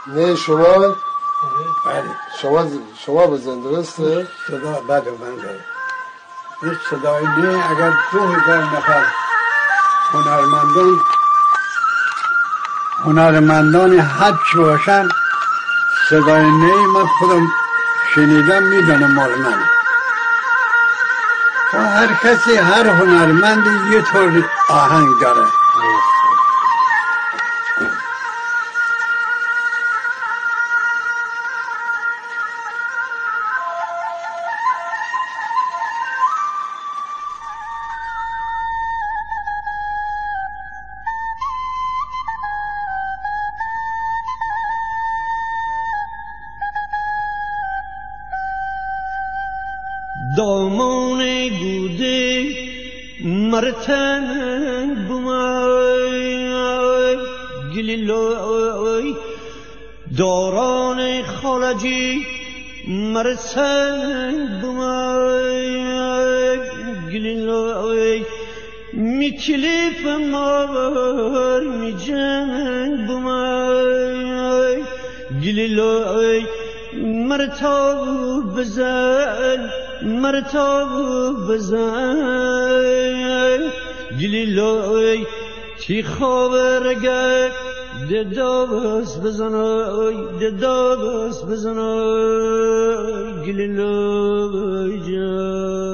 نه شما بله شما بزن درسته؟ صدا بد و من داره این صدای نه اگر 2000 نفر هنرمندان حج باشن صدای نه من خودم شنیدم میدونم مال منه و هر کسی هر هنرمندی یه طور آهنگ داره دامان گوده مرتن بومای گلیلای داران خالجی مرتن بومای گلیلای میکلیف مار می جنگ بومای گلیلای مرتاب بزن مرتاب بزن گلیلای تی خاورگه دداس بزنای دداس بزنای گلیلای جان